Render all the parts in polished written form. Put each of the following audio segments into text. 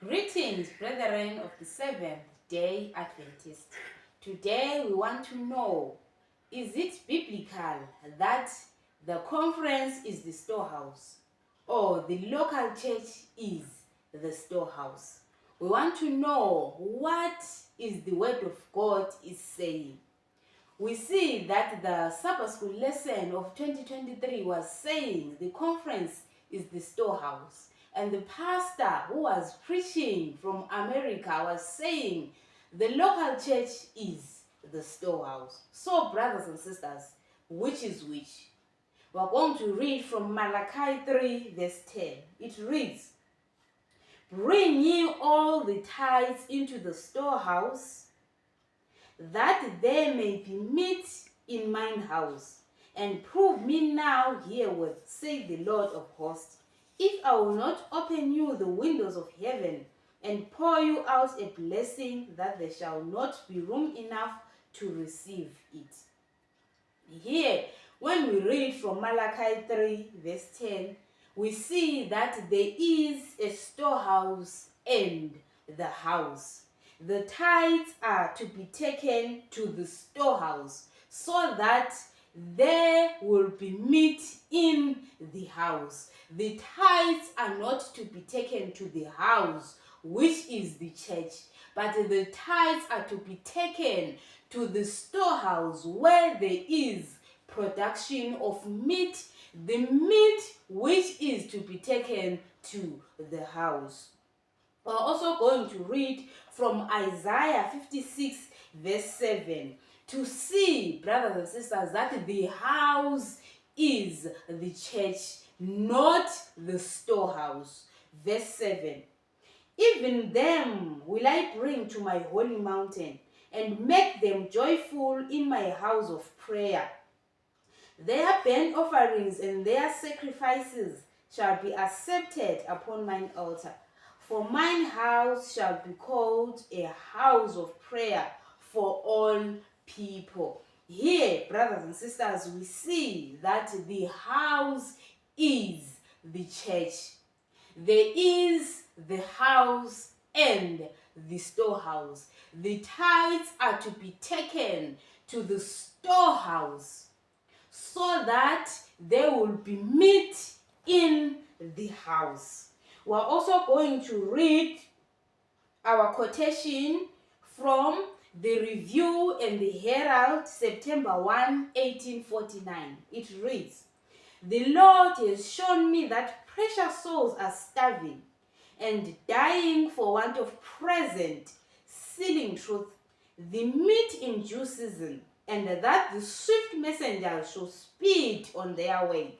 Greetings, brethren of the Seventh-day Adventist. Today we want to know, is it biblical that the conference is the storehouse or the local church is the storehouse? We want to know what is the word of God is saying. We see that the Sabbath school lesson of 2023 was saying the conference is the storehouse. And the pastor who was preaching from America was saying the local church is the storehouse. So, brothers and sisters, which is which? We're going to read from Malachi 3 verse 10. It reads, "Bring ye all the tithes into the storehouse, that there may be meat in mine house, and prove me now herewith, saith the Lord of hosts, if I will not open you the windows of heaven, and pour you out a blessing, that there shall not be room enough to receive it." Here, when we read from Malachi 3 verse 10, we see that there is a storehouse and the house. The tithes are to be taken to the storehouse so that there will be meat in the house. The tithes are not to be taken to the house, which is the church, but the tithes are to be taken to the storehouse where there is production of meat, the meat which is to be taken to the house. We're also going to read from Isaiah 56 verse 7 to see, brothers and sisters, that the house is the church, not the storehouse. Verse 7, "Even them will I bring to my holy mountain, and make them joyful in my house of prayer. Their burnt offerings and their sacrifices shall be accepted upon mine altar. For mine house shall be called a house of prayer for all people." Here, brothers and sisters, we see that the house is the church. There is the house and the storehouse. The tithes are to be taken to the storehouse so that there will be meat in the house. We're also going to read our quotation from the Review and the Herald, September 1, 1849. It reads, "The Lord has shown me that precious souls are starving and dying for want of present, sealing truth, the meat in due season, and that the swift messengers shall speed on their way,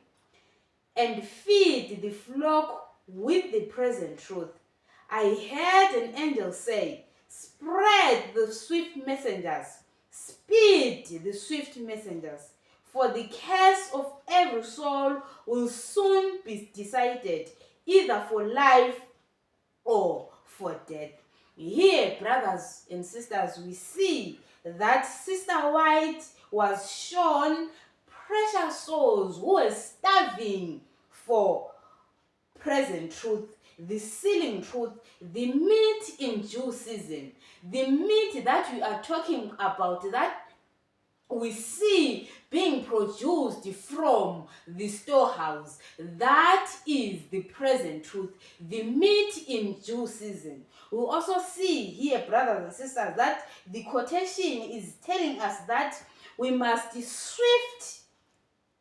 and feed the flock with the present truth. I heard an angel say, spread the swift messengers, speed the swift messengers, for the case of every soul will soon be decided, either for life or for death." Here, brothers and sisters, we see that Sister White was shown precious souls who were starving for present truth, the sealing truth, the meat in due season, the meat that we are talking about, that we see being produced from the storehouse. That is the present truth, the meat in due season. We also see here, brothers and sisters, that the quotation is telling us that we must swift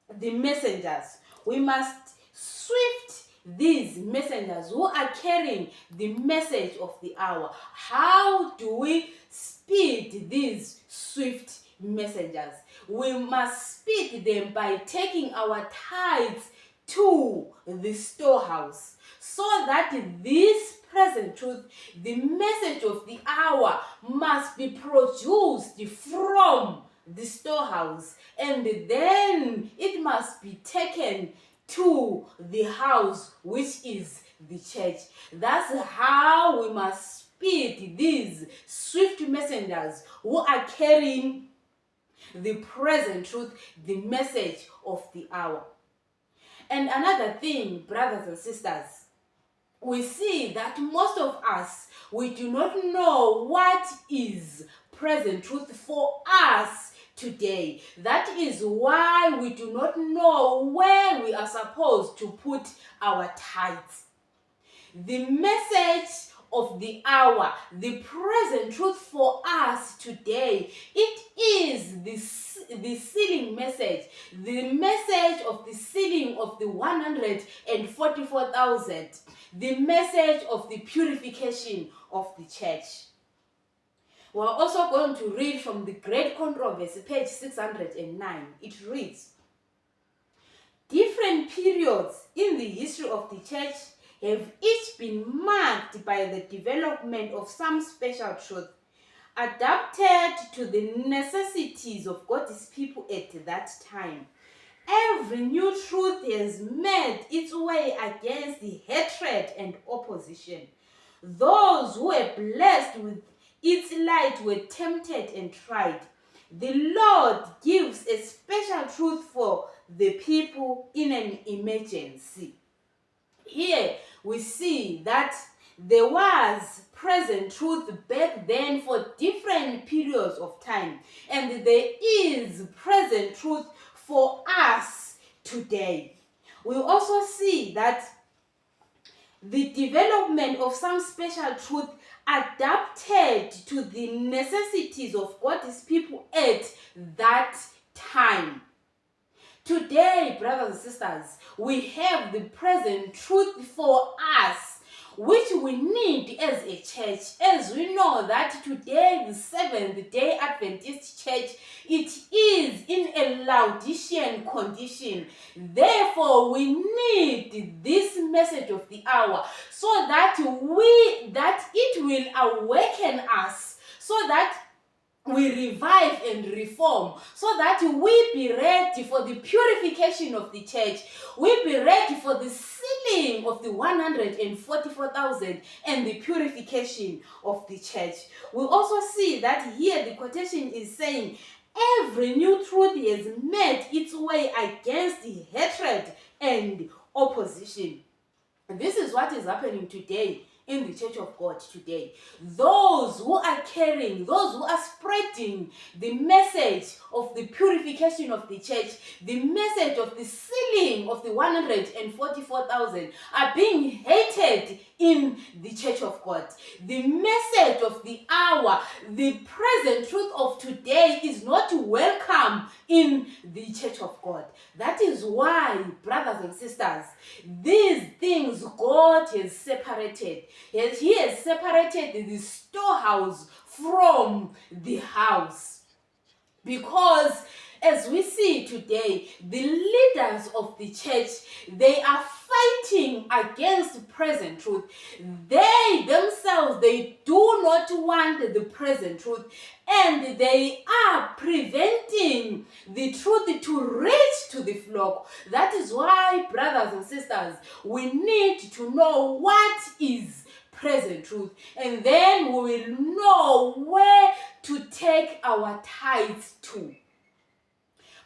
the messengers. We must swift these messengers who are carrying the message of the hour. How do we speed these swift messengers? We must speed them by taking our tithes to the storehouse, so that this present truth, the message of the hour, must be produced from the storehouse, and then it must be taken to the house, which is the church. That's how we must speed these swift messengers who are carrying the present truth, the message of the hour. And another thing, brothers and sisters, we see that most of us, we do not know what is present truth for us today. That is why we do not know where we are supposed to put our tithes. The message of the hour, the present truth for us today, it is the sealing message, the message of the sealing of the 144,000, the message of the purification of the church. We're also going to read from the Great Controversy, page 609. It reads, different periods in the history of the church have each been marked by the development of some special truth, adapted to the necessities of God's people at that time. Every new truth has made its way against the hatred and opposition. Those who were blessed with its light were tempted and tried. The Lord gives a special truth for the people in an emergency. Here we see that there was present truth back then for different periods of time, and there is present truth for us today. We also see that the development of some special truth adapted to the necessities of God's people at that time. Today, brothers and sisters, we have the present truth for us, which we need as a church, as we know that today the Seventh-day Adventist Church, it is in a Laodicean condition. Therefore, we need this message of the hour so that it will awaken us, so that we revive and reform, so that we be ready for the purification of the church. We be ready for the sealing of the 144,000 and the purification of the church. We also see that here the quotation is saying, every new truth has made its way against the hatred and opposition. And this is what is happening today in the Church of God today. Those who are carrying, those who are spreading the message of the purification of the church, the message of the sealing of the 144,000 are being hated in the Church of God. The message of the hour, the present truth of today is not welcome in the Church of God. That is why, brothers and sisters, these things God has separated. He has separated the storehouse from the house. Because as we see today, the leaders of the church, they are fighting against present truth. They themselves, they do not want the present truth, and they are preventing the truth to reach to the flock. That is why, brothers and sisters, we need to know what is present truth, and then we will know where to take our tithes to.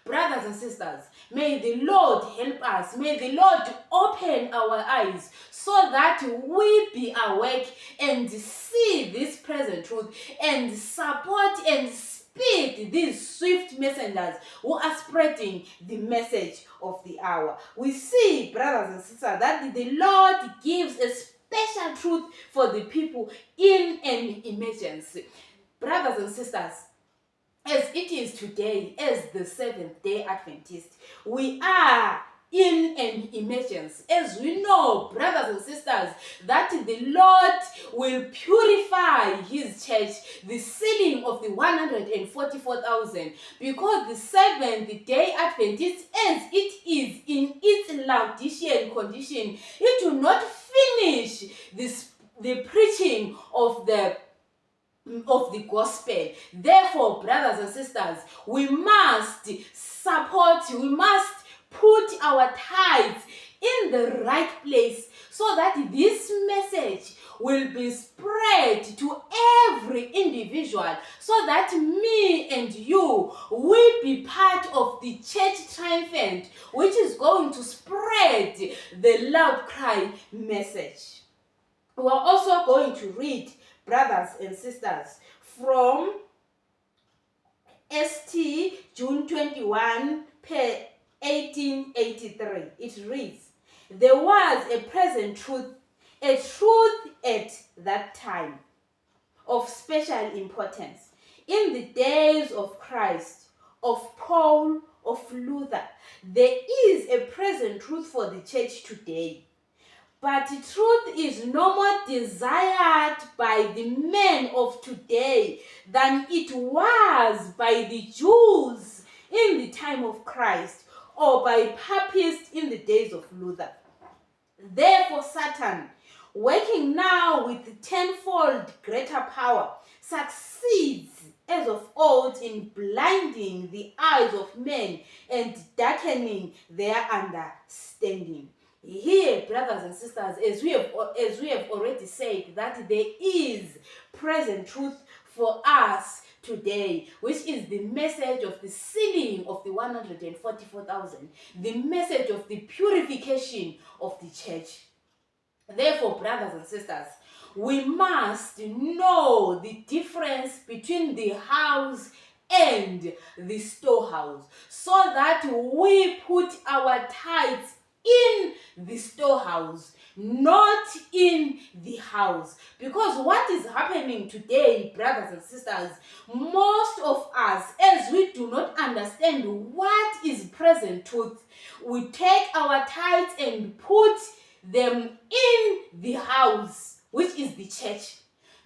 Brothers and sisters, may the Lord help us. May the Lord open our eyes so that we be awake and see this present truth and support and speed these swift messengers who are spreading the message of the hour. We see, brothers and sisters, that the Lord gives a special truth for the people in an emergency. Brothers and sisters, as it is today, as the Seventh-day Adventist, we are in an emergency. As we know, brothers and sisters, that the Lord will purify his church, the sealing of the 144,000, because the Seventh-day Adventist, as it is in its Laodicean condition, it will not finish the preaching of the gospel. Therefore, brothers and sisters, we must support, we must put our tithes in the right place so that this message will be spread to every individual, so that me and you will be part of the church triumphant, which is going to spread the loud cry message. We are also going to read, brothers and sisters, from ST June 21, 1883. It reads, "There was a present truth, a truth at that time of special importance. In the days of Christ, of Paul, of Luther, there is a present truth for the church today. But truth is no more desired by the men of today than it was by the Jews in the time of Christ, or by papists in the days of Luther. Therefore Satan, working now with tenfold greater power, succeeds as of old in blinding the eyes of men and darkening their understanding." Here, brothers and sisters, as we have already said, that there is present truth for us today, which is the message of the sealing of the 144,000, the message of the purification of the church. Therefore, brothers and sisters, we must know the difference between the house and the storehouse, so that we put our tithes in the storehouse, not in the house. Because what is happening today, brothers and sisters, most of us, as we do not understand what is present truth, we take our tithes and put them in the house, which is the church,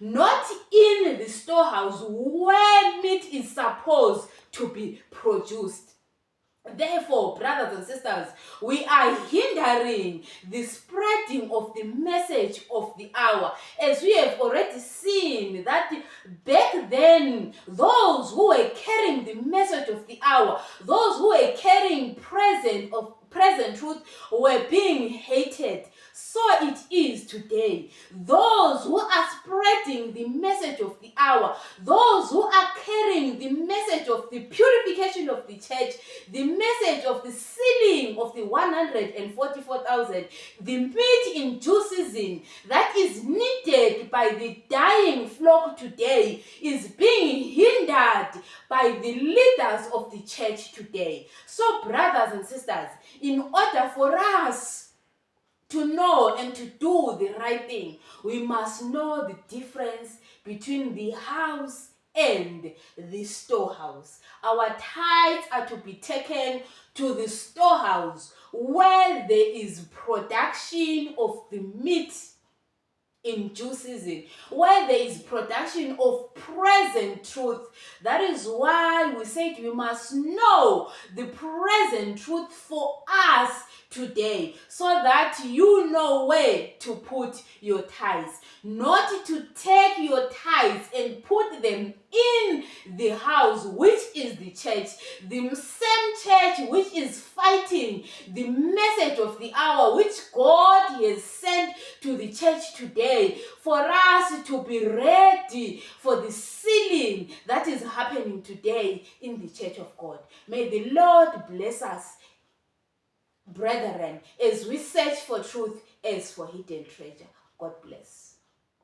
not in the storehouse where meat is supposed to be produced. Therefore, brothers and sisters, we are hindering the spreading of the message of the hour. As we have already seen that back then, those who were carrying the message of the hour, those who were carrying present truth, were being hated. So it is today. Those who are spreading the message of the hour, those who are carrying the message of the purification of the church, the message of the sealing of the 144,000, the meat in due season that is needed by the dying flock today, is being hindered by the leaders of the church today. So, brothers and sisters, in order for us to know and to do the right thing, we must know the difference between the house and the storehouse. Our tithes are to be taken to the storehouse where there is production of the meat in due season, where there is production of present truth. That is why we said we must know the present truth for us today, so that you know where to put your tithes, not to take your tithes and put them in the house, which is the church, the same church which is fighting the message of the hour which God has sent to the church today, for us to be ready for the sealing that is happening today in the church of God. May the Lord bless us, brethren, as we search for truth as for hidden treasure. God bless.